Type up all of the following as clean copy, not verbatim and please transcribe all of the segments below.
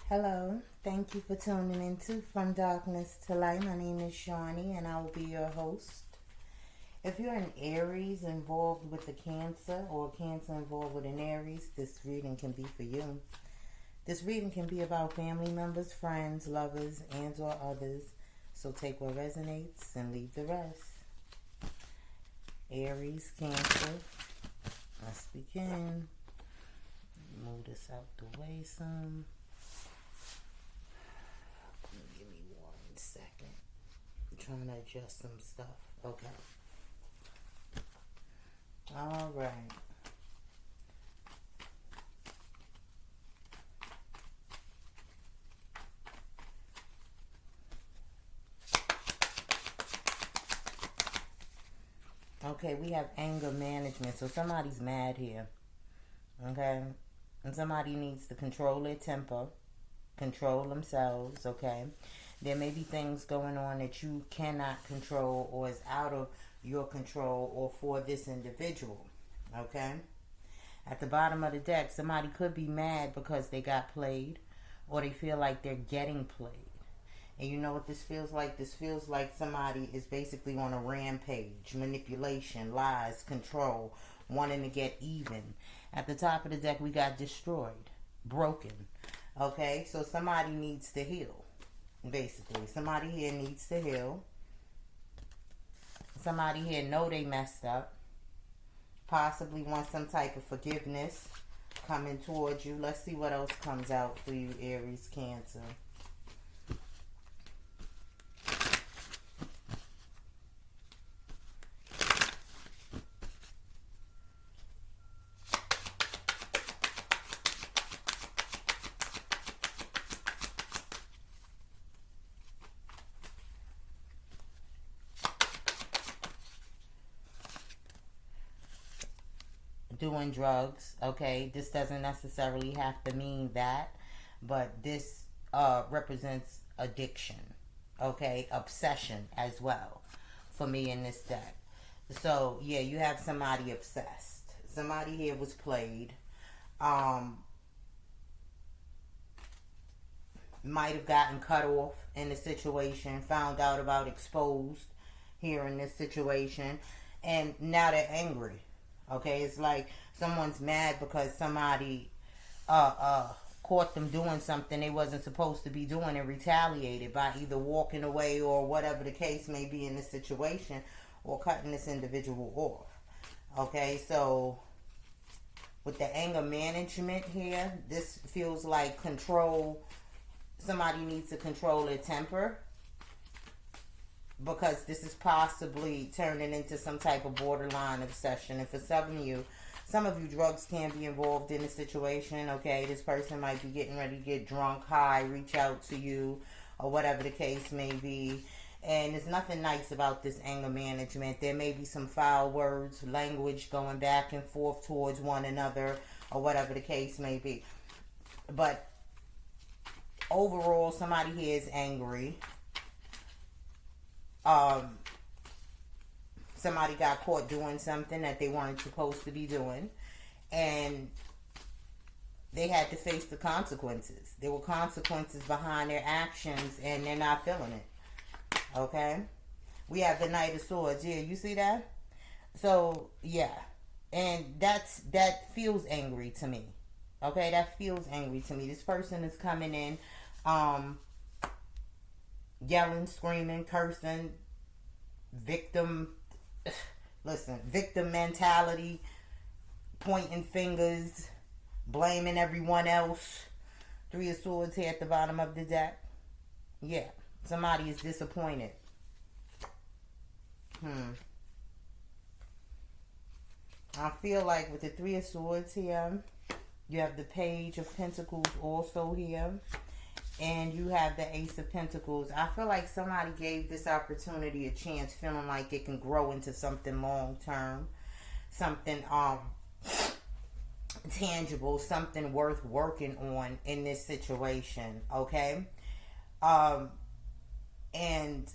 Hello, thank you for tuning into From Darkness to Light. My name is Chaunie and I will be your host. If you're an Aries involved with a Cancer or a Cancer involved with an Aries, this reading can be for you. This reading can be about family members, friends, lovers, and or others. So take what resonates and leave the rest. Aries, Cancer. Let's begin. Move this out the way some. Give me 1 second. I'm trying to adjust some stuff. Okay. All right. Okay, we have anger management. So somebody's mad here. Okay? And somebody needs to control their temper, control themselves, okay? There may be things going on that you cannot control or is out of your control or for this individual, okay? At the bottom of the deck, somebody could be mad because they got played or they feel like they're getting played. And you know what this feels like? This feels like somebody is basically on a rampage, manipulation, lies, control, wanting to get even. At the top of the deck, we got destroyed, broken. Okay, so somebody needs to heal, basically. Somebody here needs to heal. Somebody here know they messed up. Possibly want some type of forgiveness coming towards you. Let's see what else comes out for you, Aries, Cancer. Doing drugs, okay? This doesn't necessarily have to mean that, but this represents addiction, okay? Obsession as well for me in this deck. So, yeah, you have somebody obsessed. Somebody here was played. Might have gotten cut off in the situation, found out about exposed here in this situation, and now they're angry. Okay, it's like someone's mad because somebody caught them doing something they wasn't supposed to be doing and retaliated by either walking away or whatever the case may be in this situation, or cutting this individual off. Okay, so with the anger management here, this feels like control. Somebody needs to control their temper, because this is possibly turning into some type of borderline obsession. And for some of you, drugs can be involved in the situation, okay? This person might be getting ready to get drunk, high, reach out to you, or whatever the case may be. And there's nothing nice about this anger management. There may be some foul words, language going back and forth towards one another, or whatever the case may be. But overall, somebody here is angry. Somebody got caught doing something that they weren't supposed to be doing, and they had to face the consequences. There were consequences behind their actions, and they're not feeling it. Okay? We have the Knight of Swords. Yeah, you see that? So, yeah. And that feels angry to me. Okay? That feels angry to me. This person is coming in, yelling, screaming, cursing, victim mentality, pointing fingers, blaming everyone else. 3 of Swords here at the bottom of the deck. Yeah, somebody is disappointed. I feel like with the 3 of Swords here, you have the Page of Pentacles also here. And you have the Ace of Pentacles. I feel like somebody gave this opportunity a chance, feeling like it can grow into something long-term. Something tangible, something worth working on in this situation, okay? And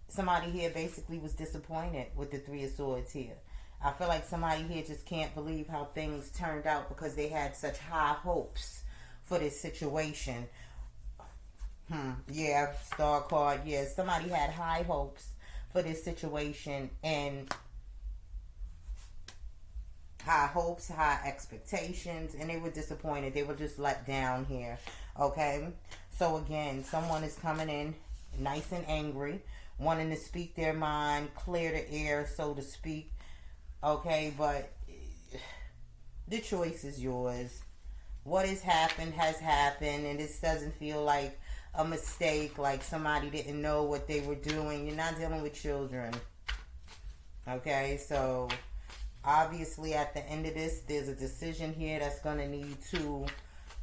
somebody here basically was disappointed with the 3 of Swords here. I feel like somebody here just can't believe how things turned out because they had such high hopes for this situation. Yeah, star card. Yeah, somebody had high hopes for this situation, and high hopes, high expectations, and they were disappointed. They were just let down here. Okay, so again, someone is coming in nice and angry, wanting to speak their mind, clear the air, so to speak. Okay, but the choice is yours. What has happened, and this doesn't feel like a mistake, like somebody didn't know what they were doing. You're not dealing with children. Okay, so obviously at the end of this, there's a decision here that's going to need to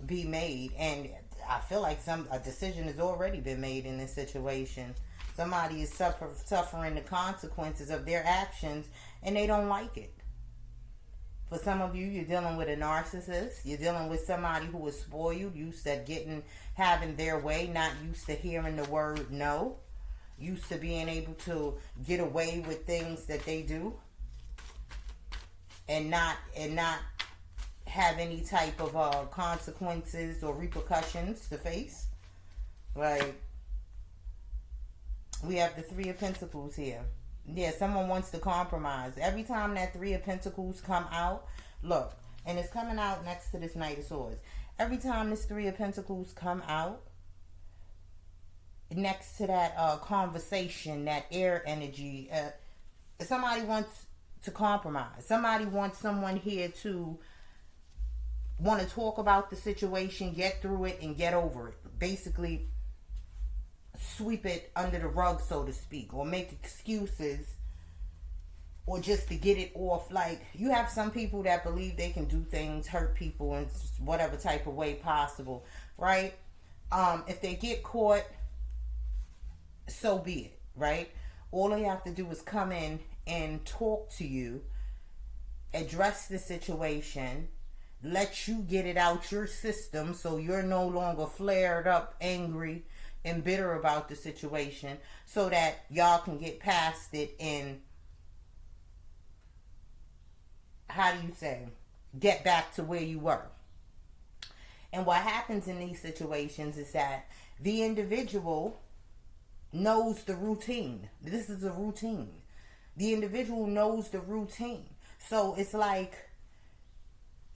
be made, and I feel like a decision has already been made in this situation. Somebody is suffering the consequences of their actions, and they don't like it. For some of you, you're dealing with a narcissist. You're dealing with somebody who is spoiled, used to having their way, not used to hearing the word no, used to being able to get away with things that they do, and not have any type of consequences or repercussions to face. Like, we have the Three of Pentacles here. Yeah, someone wants to compromise. Every time that Three of Pentacles come out, look, and it's coming out next to this Knight of Swords. Every time this Three of Pentacles come out, next to that conversation, that air energy, somebody wants to compromise. Somebody wants someone here to want to talk about the situation, get through it, and get over it. Basically, sweep it under the rug, so to speak, or make excuses, or just to get it off. Like, you have some people that believe they can do things, hurt people in whatever type of way possible, right? If they get caught, so be it, right? All they have to do is come in and talk to you, address the situation, let you get it out your system so you're no longer flared up, angry, and bitter about the situation, so that y'all can get past it and, how do you say, get back to where you were. And what happens in these situations is that the individual knows the routine. This is a routine. The individual knows the routine. So it's like,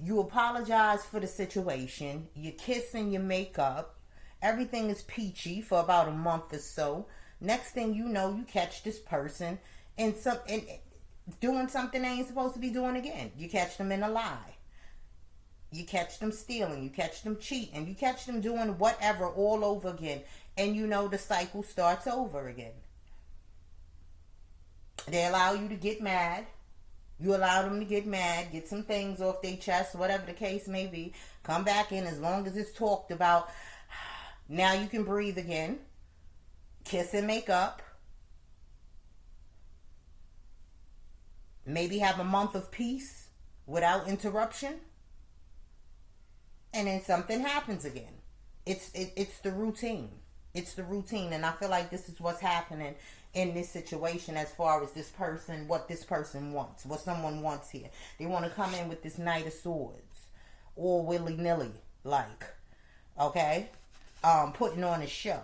you apologize for the situation, you kiss and you make up, everything is peachy for about a month or so. Next thing you know, you catch this person and doing something they ain't supposed to be doing again. You catch them in a lie. You catch them stealing. You catch them cheating. You catch them doing whatever all over again. And you know the cycle starts over again. They allow you to get mad. You allow them to get mad, get some things off their chest, whatever the case may be. Come back in, as long as it's talked about. Now you can breathe again. Kiss and make up. Maybe have a month of peace without interruption. And then something happens again. It's the routine. It's the routine. And I feel like this is what's happening in this situation, as far as this person, what this person wants, what someone wants here. They want to come in with this Knight of Swords, all willy-nilly, like, okay? Putting on a show,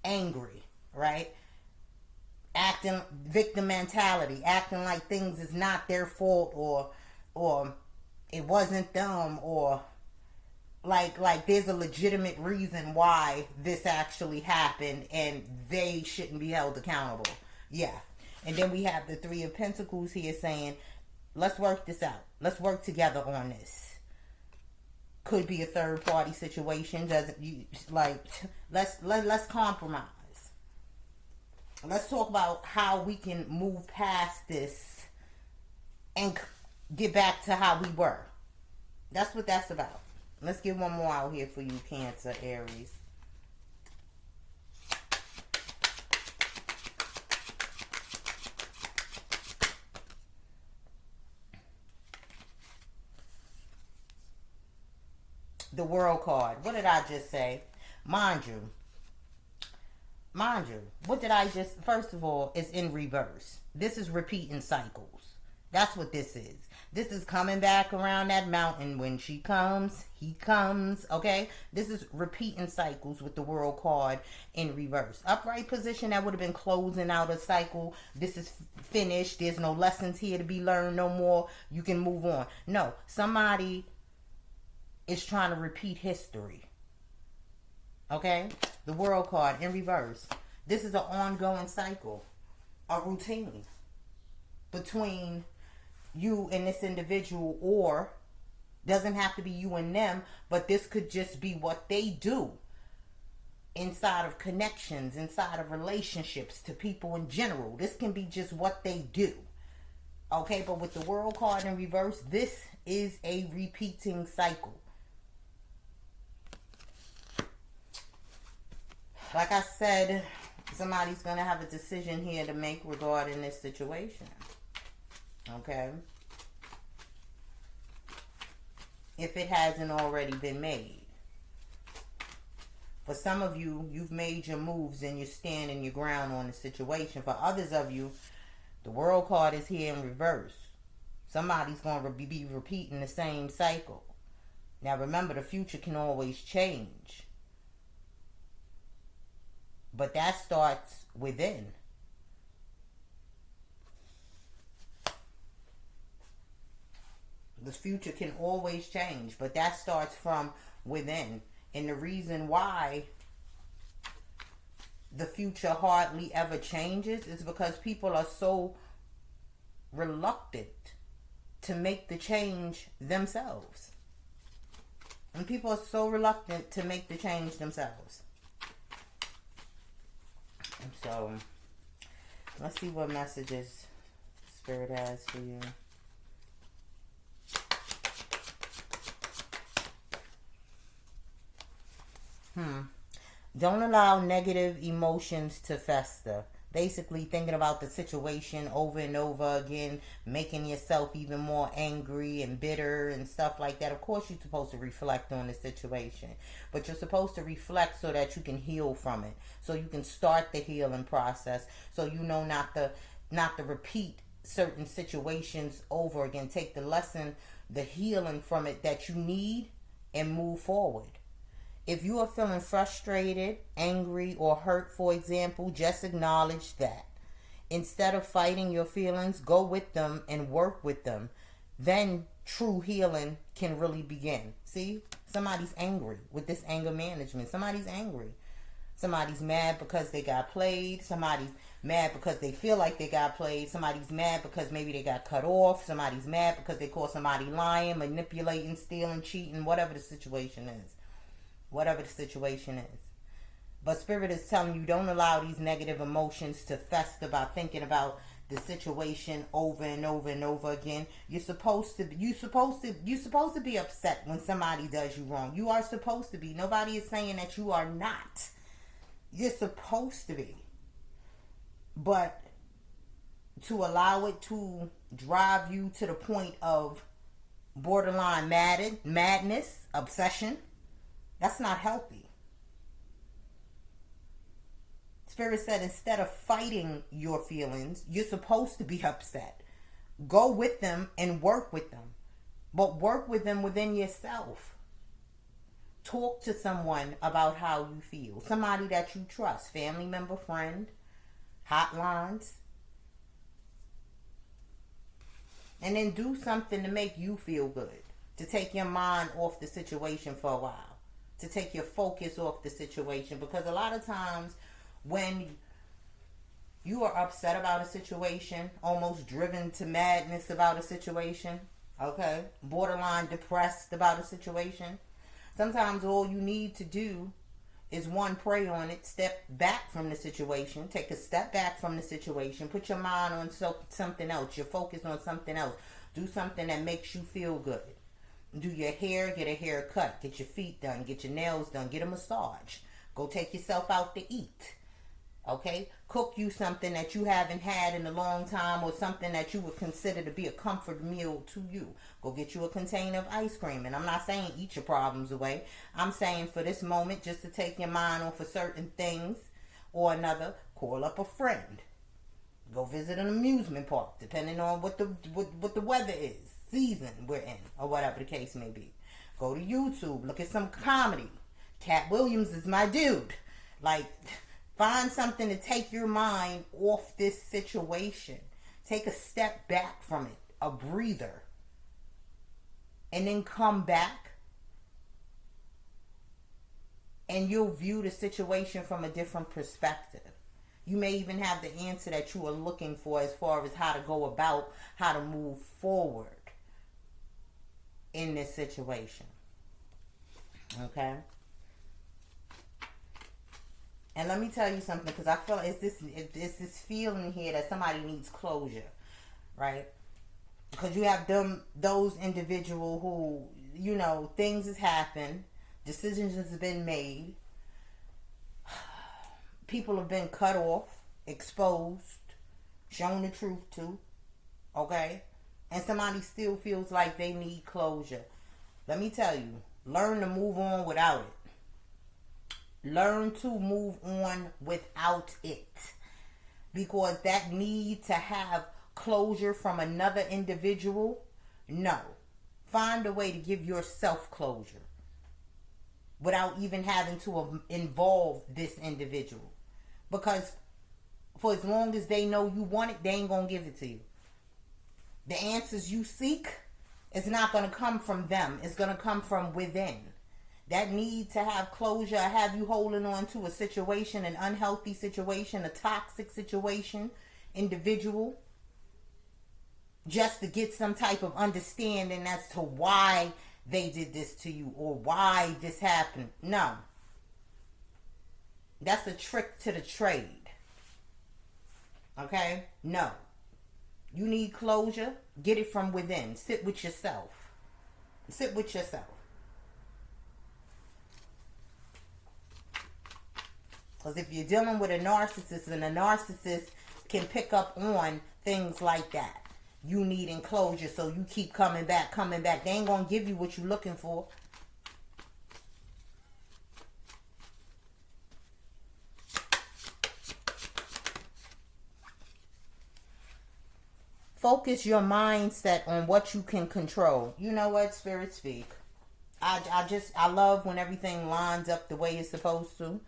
angry, right? Acting victim mentality, acting like things is not their fault, or it wasn't them, or like there's a legitimate reason why this actually happened, and they shouldn't be held accountable. Yeah. And then we have the Three of Pentacles here saying, let's work this out. Let's work together on this. Could be a third party situation. Let's compromise. Let's talk about how we can move past this and get back to how we were. That's what that's about. Let's get one more out here for you, Cancer, Aries. The World card. What did I just say? Mind you, what did I just... First of all, it's in reverse. This is repeating cycles. That's what this is. This is coming back around that mountain. When she comes, he comes. Okay? This is repeating cycles with the world card in reverse. Upright position, that would have been closing out a cycle. This is finished. There's no lessons here to be learned no more. You can move on. No. Somebody is trying to repeat history. Okay? The world card in reverse. This is an ongoing cycle. A routine between you and this individual, or doesn't have to be you and them, but this could just be what they do inside of connections, inside of relationships, to people in general. This can be just what they do. Okay, but with the world card in reverse, this is a repeating cycle. Like I said, somebody's going to have a decision here to make regarding this situation. Okay? If it hasn't already been made. For some of you, you've made your moves and you're standing your ground on the situation. For others of you, the world card is here in reverse. Somebody's going to be repeating the same cycle. Now remember, the future can always change. But that starts within. The future can always change, but that starts from within. And the reason why the future hardly ever changes is because people are so reluctant to make the change themselves. And people are so reluctant to make the change themselves. And so, let's see what messages Spirit has for you. Don't allow negative emotions to fester. Basically thinking about the situation over and over again, making yourself even more angry and bitter and stuff like that. Of course, you're supposed to reflect on the situation, but you're supposed to reflect so that you can heal from it, so you can start the healing process, so you know not to repeat certain situations over again. Take the lesson, the healing from it that you need, and move forward. If you are feeling frustrated, angry, or hurt, for example, just acknowledge that. Instead of fighting your feelings, go with them and work with them. Then true healing can really begin. See? Somebody's angry with this anger management. Somebody's angry. Somebody's mad because they got played. Somebody's mad because they feel like they got played. Somebody's mad because maybe they got cut off. Somebody's mad because they caught somebody lying, manipulating, stealing, cheating, whatever the situation is. Whatever the situation is. But Spirit is telling you, don't allow these negative emotions to fester by thinking about the situation over and over and over again. You're supposed to be upset when somebody does you wrong. You are supposed to be. Nobody is saying that you are not. You're supposed to be. But to allow it to drive you to the point of borderline madness, obsession, that's not healthy. Spirit said, instead of fighting your feelings, you're supposed to be upset. Go with them and work with them. But work with them within yourself. Talk to someone about how you feel. Somebody that you trust. Family member, friend. Hotlines. And then do something to make you feel good. To take your mind off the situation for a while. To take your focus off the situation. Because a lot of times when you are upset about a situation, almost driven to madness about a situation, okay, borderline depressed about a situation, sometimes all you need to do is one, pray on it, step back from the situation, take a step back from the situation, put your mind on something else, your focus on something else, do something that makes you feel good. Do your hair, get a haircut, get your feet done, get your nails done, get a massage. Go take yourself out to eat. Okay? Cook you something that you haven't had in a long time, or something that you would consider to be a comfort meal to you. Go get you a container of ice cream. And I'm not saying eat your problems away. I'm saying for this moment, just to take your mind off of certain things or another, call up a friend. Go visit an amusement park, depending on what the weather is, season we're in, or whatever the case may be. Go to YouTube, look at some comedy. Cat Williams is my dude. Like, find something to take your mind off this situation. Take a step back from it, a breather. And then come back. And you'll view the situation from a different perspective. You may even have the answer that you are looking for as far as how to go about, how to move forward in this situation. Okay? And let me tell you something, because I feel it's this feeling here that somebody needs closure, right? Because you have those individual who, you know, things has happened, decisions have been made, people have been cut off, exposed, shown the truth to, okay? And somebody still feels like they need closure. Let me tell you, learn to move on without it. Learn to move on without it. Because that need to have closure from another individual, no. Find a way to give yourself closure without even having to involve this individual. Because for as long as they know you want it, they ain't going to give it to you. The answers you seek is not going to come from them. It's going to come from within. That need to have closure, have you holding on to a situation, an unhealthy situation, a toxic situation, individual, just to get some type of understanding as to why they did this to you or why this happened. No. That's a trick to the trade. Okay? No. You need closure. Get it from within. Sit with yourself. Sit with yourself. Because if you're dealing with a narcissist, and a narcissist can pick up on things like that. You need enclosure, so you keep coming back. They ain't going to give you what you're looking for. Focus your mindset on what you can control. You know what, Spirit speak. I love when everything lines up the way it's supposed to.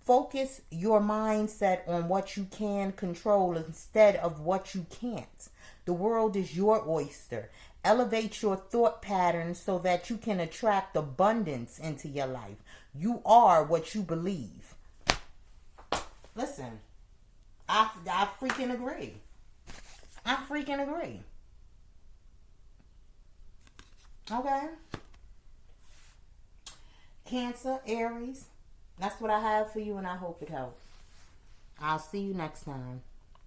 Focus your mindset on what you can control instead of what you can't. The world is your oyster. Elevate your thought patterns so that you can attract abundance into your life. You are what you believe. Listen, I freaking agree. I freaking agree. Okay? Cancer, Aries. That's what I have for you, and I hope it helps. I'll see you next time.